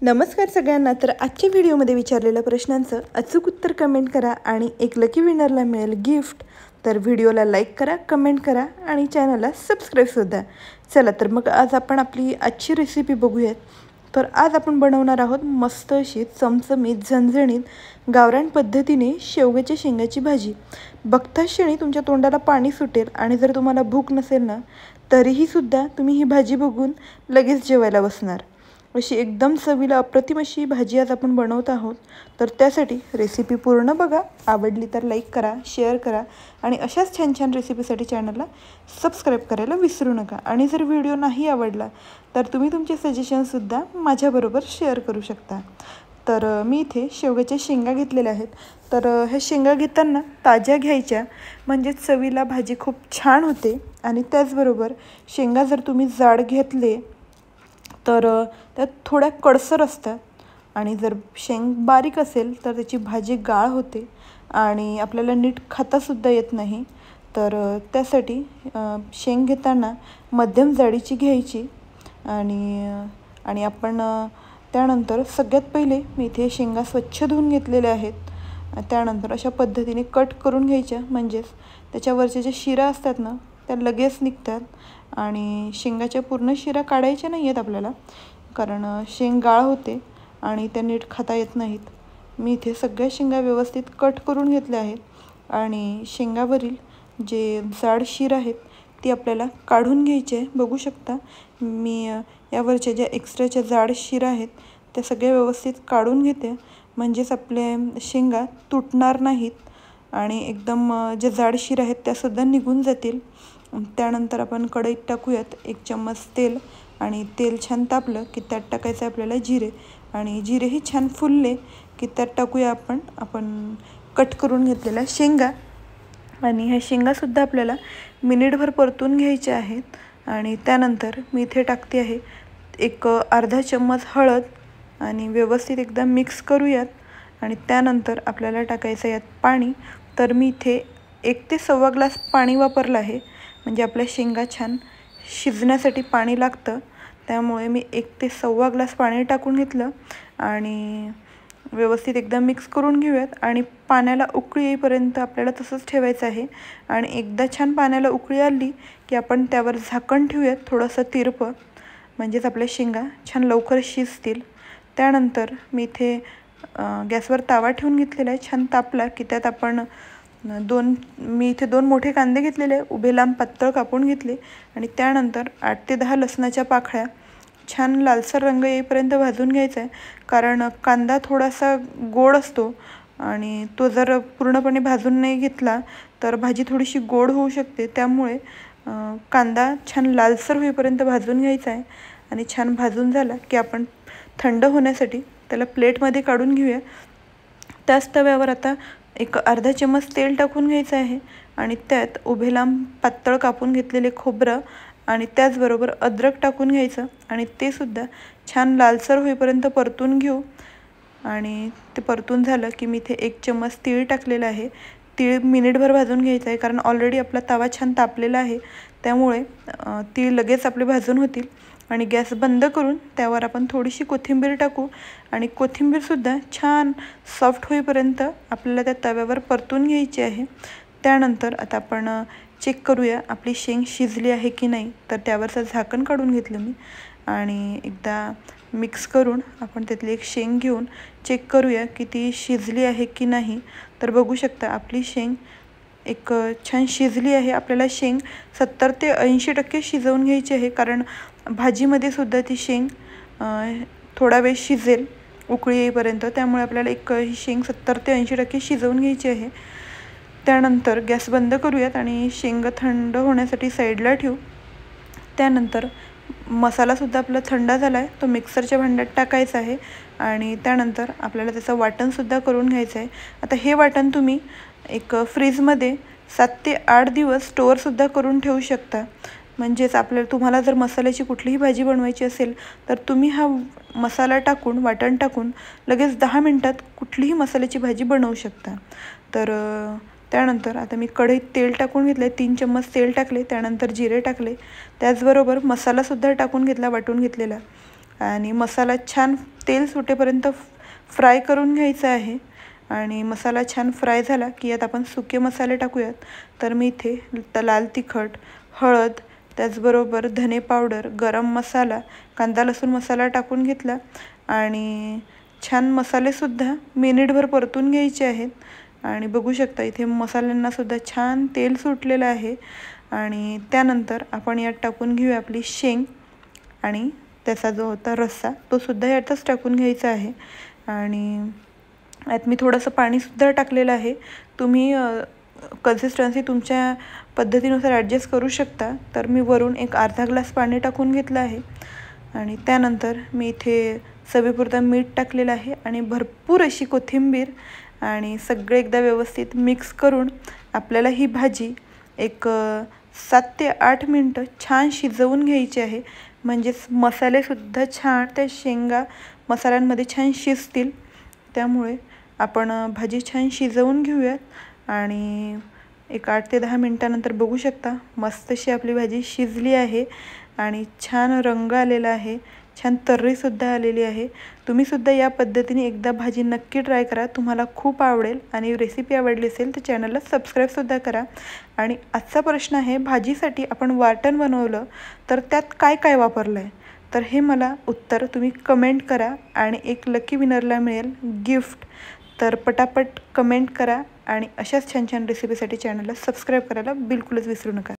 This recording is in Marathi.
नमस्कार सगळ्यांना। तर आजच्या व्हिडिओमध्ये विचारलेल्या प्रश्नांचं अचूक उत्तर कमेंट करा आणि एक लकी विनरला मिळेल गिफ्ट। तर व्हिडिओला लाईक करा, कमेंट करा आणि चॅनलला सबस्क्राईबसुद्धा। चला तर मग आज आपण आपली आजची रेसिपी बघूयात। तर आज आपण बनवणार आहोत मस्त अशी चमचमीत झणझणीत गावरान पद्धतीने शेवग्याच्या शेंगाची भाजी। बघताच क्षणी तुमच्या तोंडाला पाणी सुटेल आणि जर तुम्हाला भूक नसेल ना तरीही सुद्धा तुम्ही ही भाजी बघून लगेच जेवायला बसणार। अशी एकदम चवीला अप्रतिम अशी भाजी आज आपण बनवत आहोत। तर त्यासाठी रेसिपी पूर्ण बघा, आवडली तर लाईक करा, शेअर करा आणि अशाच छान छान रेसिपीसाठी चॅनलला सबस्क्राईब करायला विसरू नका। आणि जर व्हिडिओ नाही आवडला तर तुम्ही तुमचे सजेशनसुद्धा माझ्याबरोबर शेअर करू शकता। तर मी इथे शेवग्याच्या शेंगा घेतलेल्या आहेत। तर ह्या शेंगा घेताना ताज्या घ्यायच्या, म्हणजे चवीला भाजी खूप छान होते। आणि त्याचबरोबर शेंगा जर तुम्ही जाड घेतले तर त्यात थोड्या कडसर असतात आणि जर शेंग बारीक असेल तर त्याची भाजी गाळ होते आणि आपल्याला नीट खातासुद्धा येत नाही। तर त्यासाठी शेंग घेताना मध्यम जाडीची घ्यायची आणि आपण त्यानंतर सगळ्यात पहिले मी इथे शेंगा स्वच्छ धुवून घेतलेल्या आहेत। त्यानंतर अशा पद्धतीने कट करून घ्यायच्या, म्हणजेच त्याच्यावरच्या ज्या शिरा असतात ना त्या लगेच निघतात। आणि शेंगाच्या पूर्ण शिरा काढायच्या नाही आहेत आपल्याला, कारण शेंग गाळ होते आणि त्या नीट खाता येत नाहीत। मी इथे सगळ्या शेंगा व्यवस्थित कट करून घेतल्या आहेत आणि शेंगावरील जे जाड शीर आहेत ती आपल्याला काढून घ्यायची आहे। बघू शकता मी यावरच्या ज्या एक्स्ट्राच्या जाड शीर आहेत त्या सगळ्या व्यवस्थित काढून घेते, म्हणजेच आपले शेंगा तुटणार नाहीत आणि एकदम जे जाड शीर आहेत त्यासुद्धा निघून जातील। त्यानंतर आपण कढईत टाकूयात 1 चम्मच तेल आणि तेल छान तापलं की त्यात टाकायचं आपल्याला जिरे आणि जिरेही छान फुलले की त्यात टाकूया आपण कट करून घेतलेल्या शेंगा। आणि ह्या शेंगासुद्धा आपल्याला मिनिटभर परतून घ्यायच्या आहेत। आणि त्यानंतर मी इथे टाकते आहे एक अर्धा चम्मच हळद आणि व्यवस्थित एकदा मिक्स करूयात। आणि त्यानंतर आपल्याला टाकायचं यात पाणी। तर मी इथे 1 ते सव्वा ग्लास पाणी वापरलं आहे, म्हणजे आपल्या शेंगा छान शिजण्यासाठी पाणी लागतं, त्यामुळे मी 1 ते सव्वा ग्लास पाणी टाकून घेतलं आणि व्यवस्थित एकदा मिक्स करून घेऊयात। आणि पाण्याला उकळी येईपर्यंत आपल्याला तसंच ठेवायचं आहे। आणि एकदा छान पाण्याला उकळी आली की आपण त्यावर झाकण ठेवूयात थोडंसं तिरपं, म्हणजेच आपल्या शेंगा छान लवकर शिजतील। त्यानंतर मी इथे गॅसवर तावा ठेवून घेतलेला आहे, छान तापला की त्यात आपण मी इथे 2 मोठे कांदे घेतलेले, उभे लांब पातळ कापून घेतले आणि त्यानंतर 8 ते 10 लसणाच्या पाकळ्या छान लालसर रंग येईपर्यंत भाजून घ्यायचा आहे, कारण कांदा थोडासा गोड असतो आणि तो जर पूर्णपणे भाजून नाही घेतला तर भाजी थोडीशी गोड होऊ शकते। त्यामुळे कांदा छान लालसर होईपर्यंत भाजून घ्यायचा आहे आणि छान भाजून झाला की आपण थंड होण्यासाठी त्याला प्लेटमध्ये काढून घेऊया। त्याच तव्यावर आता एक अर्धा चम्मच तेल टाकून घ्यायचं आहे आणि त्यात उभे लांब पातळ कापून घेतलेले खोबरं आणि त्याचबरोबर अद्रक टाकून घ्यायचं आणि ते सुद्धा छान लालसर होईपर्यंत परतून घेऊ। आणि ते परतून झालं की मी इथे 1 चम्मच तीळ टाकलेलं आहे। तीळ मिनिटभर भाजून घ्यायचं आहे, कारण ऑलरेडी आपला तवा छान तापलेला आहे, त्यामुळे तीळ लगेच आपले भाजून होतील। आणि गॅस बंद करून त्यावर आपण थोडीशी कोथिंबीर टाकू आणि कोथिंबीरसुद्धा छान सॉफ्ट होईपर्यंत आपल्याला त्या तव्यावर परतून घ्यायची आहे। त्यानंतर आता आपण चेक करूया आपली शेंग शिजली आहे की नाही। तर त्यावरचं झाकण काढून घेतलं मी आणि एकदा मिक्स करून आपण त्यातली एक शेंग घेऊन चेक करूया की ती शिजली आहे की नाही। तर बघू शकता आपली शेंग एक छान शिजली आहे। आपल्याला शेंग 70 ते 80% शिजवून घ्यायची आहे, कारण भाजीमध्ये सुद्धा ती शेंग थोडा वेळ शिजेल उकळी येईपर्यंत, त्यामुळे आपल्याला ही शेंग 70 ते 80% शिजवून घ्यायची आहे। त्यानंतर गॅस बंद करूयात आणि शेंग थंड होण्यासाठी साईडला ठेवू। त्यानंतर मसालासुद्धा आपला थंड झाला आहे, तो मिक्सरच्या भांड्यात टाकायचा आहे आणि त्यानंतर आपल्याला त्याचं वाटणसुद्धा करून घ्यायचं आहे। आता हे वाटण तुम्ही एक फ्रीजमध्ये 7 ते 8 दिवस स्टोअरसुद्धा करून ठेवू शकता, म्हणजेच तुम्हाला जर मसाल्याची कुठलीही भाजी बनवायची असेल तर तुम्ही हा मसाला टाकून वाटण टाकून लगेच 10 मिनिटात कुठलीही मसाल्याची भाजी बनवू शकता। तर त्यानंतर आता मी कढईत तेल टाकून घेतले, 3 चम्मच तेल टाकले, त्यानंतर जिरे टाकले, त्याचबरोबर मसालासुद्धा टाकून घेतला वाटून घेतलेला आणि मसाला छान तेल सुटेपर्यंत फ्राय करून घ्यायचं आहे. आणि मसाला छान फ्राय झाला की यात आपण सुके मसाले टाकूयात. तर मी इथे लाल तिखट, हळद, त्याचबरोबर धने पावडर, गरम मसाला, कांदा लसूण मसाला टाकून घेतला आणि छान मसालेसुद्धा मिनिटभर परतून घ्यायचे आहेत. आणि बघू शकता इथे मसाल्यांनासुद्धा छान तेल सुटलेलं आहे. आणि त्यानंतर आपण यात टाकून घेऊया आपली शेंग आणि त्याचा जो होता रस्सा तो सुद्धा यातच टाकून घ्यायचा आहे. आणि यात मी थोडंसं पाणीसुद्धा टाकलेलं आहे. तुम्ही कन्सिस्टन्सी तुमच्या पद्धतीनुसार ॲडजस्ट करू शकता. तर मी वरून एक अर्धा ग्लास पाणी टाकून घेतलं आहे. आणि त्यानंतर मी इथे चवीपुरतं मीठ टाकलेलं आहे आणि भरपूर अशी कोथिंबीर आणि सगळे एकदा व्यवस्थित मिक्स करून आपल्याला ही भाजी एक 7 ते 8 मिनटं छान शिजवून घ्यायची आहे. म्हणजेच मसालेसुद्धा छान त्या शेंगा मसाल्यांमध्ये छान शिजतील. त्यामुळे आपण भाजी छान शिजवून घेऊयात. आणि एक 8 ते 10 मिनटानंतर बघू शकता मस्त अशी आपली भाजी शिजली आहे आणि छान रंग आलेला आहे, छान तर्रीसुद्धा आलेली आहे. तुम्हीसुद्धा या पद्धतीने एकदा भाजी नक्की ट्राय करा, तुम्हाला खूप आवडेल. आणि रेसिपी आवडली असेल तर चॅनलला सबस्क्राईबसुद्धा करा. आणि आजचा प्रश्न आहे, भाजीसाठी आपण वाटण बनवलं तर त्यात काय काय वापरलं आहे? तर हे मला उत्तर तुम्ही कमेंट करा आणि एक लकी विनरला मिळेल गिफ्ट. तर पटापट कमेंट करा आणि अशाच छान छान रेसिपीसाठी चॅनलला सबस्क्राईब करायला बिलकुलच विसरू नका.